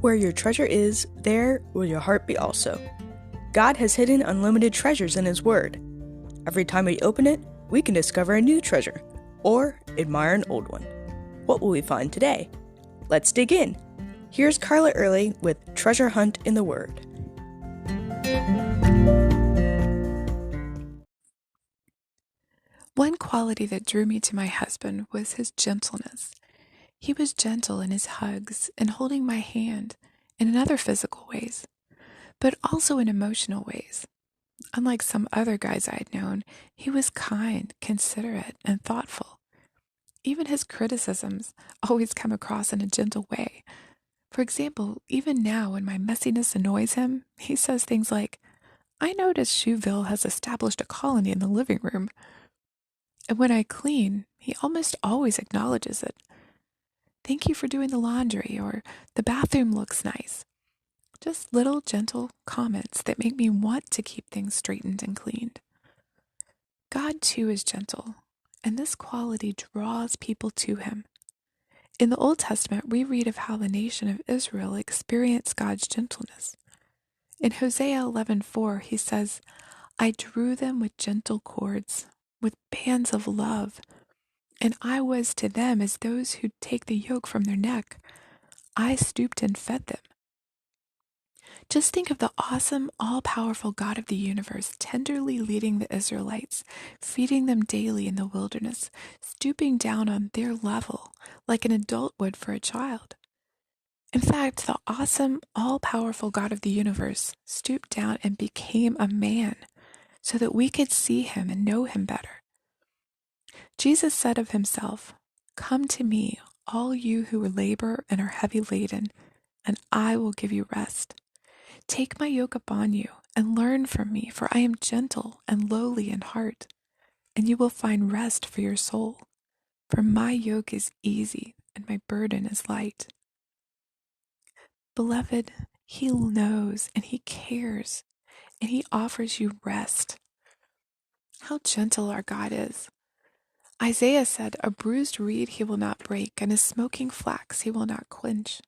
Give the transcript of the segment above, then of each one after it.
Where your treasure is, there will your heart be also. God has hidden unlimited treasures in His Word. Every time we open it, we can discover a new treasure, or admire an old one. What will we find today? Let's dig in. Here's Carla Early with Treasure Hunt in the Word. One quality that drew me to my husband was his gentleness. He was gentle in his hugs and holding my hand, and in other physical ways, but also in emotional ways. Unlike some other guys I'd known, he was kind, considerate, and thoughtful. Even his criticisms always come across in a gentle way. For example, even now when my messiness annoys him, he says things like, "I noticed Shoeville has established a colony in the living room." And when I clean, he almost always acknowledges it. "Thank you for doing the laundry," or "the bathroom looks nice." Just little gentle comments that make me want to keep things straightened and cleaned. God too is gentle, and this quality draws people to Him. In the Old Testament, we read of how the nation of Israel experienced God's gentleness. In Hosea 11:4, He says, "I drew them with gentle cords, with bands of love, and I was to them as those who take the yoke from their neck. I stooped and fed them." Just think of the awesome, all-powerful God of the universe tenderly leading the Israelites, feeding them daily in the wilderness, stooping down on their level like an adult would for a child. In fact, the awesome, all-powerful God of the universe stooped down and became a man so that we could see Him and know Him better. Jesus said of Himself, "Come to me, all you who labor and are heavy laden, and I will give you rest. Take my yoke upon you and learn from me, for I am gentle and lowly in heart, and you will find rest for your soul. For my yoke is easy and my burden is light." Beloved, He knows and He cares, and He offers you rest. How gentle our God is. Isaiah said, "A bruised reed He will not break, and a smoking flax He will not quench."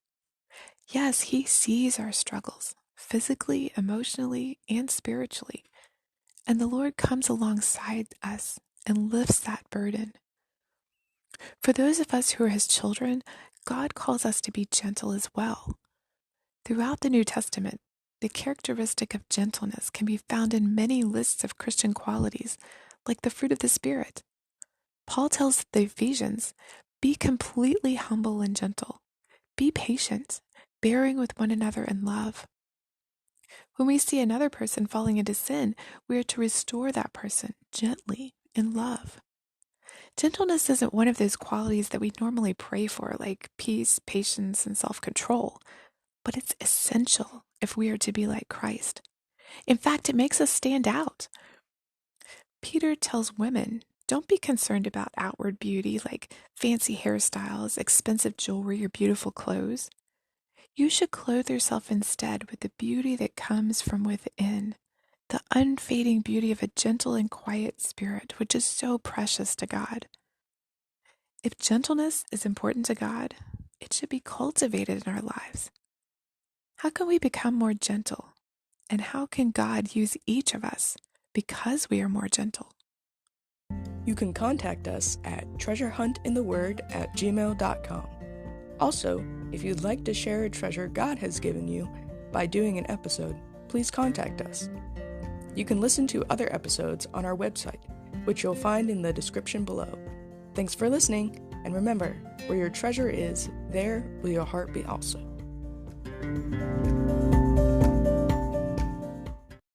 Yes, He sees our struggles, physically, emotionally, and spiritually. And the Lord comes alongside us and lifts that burden. For those of us who are His children, God calls us to be gentle as well. Throughout the New Testament, the characteristic of gentleness can be found in many lists of Christian qualities, like the fruit of the Spirit. Paul tells the Ephesians, "Be completely humble and gentle. Be patient, bearing with one another in love." When we see another person falling into sin, we are to restore that person gently in love. Gentleness isn't one of those qualities that we normally pray for, like peace, patience, and self-control, but it's essential if we are to be like Christ. In fact, it makes us stand out. Peter tells women, don't be concerned about outward beauty like fancy hairstyles, expensive jewelry, or beautiful clothes. You should clothe yourself instead with the beauty that comes from within, the unfading beauty of a gentle and quiet spirit, which is so precious to God. If gentleness is important to God, it should be cultivated in our lives. How can we become more gentle? And how can God use each of us because we are more gentle? You can contact us at treasurehuntintheword@gmail.com. Also, if you'd like to share a treasure God has given you by doing an episode, please contact us. You can listen to other episodes on our website, which you'll find in the description below. Thanks for listening, and remember, where your treasure is, there will your heart be also.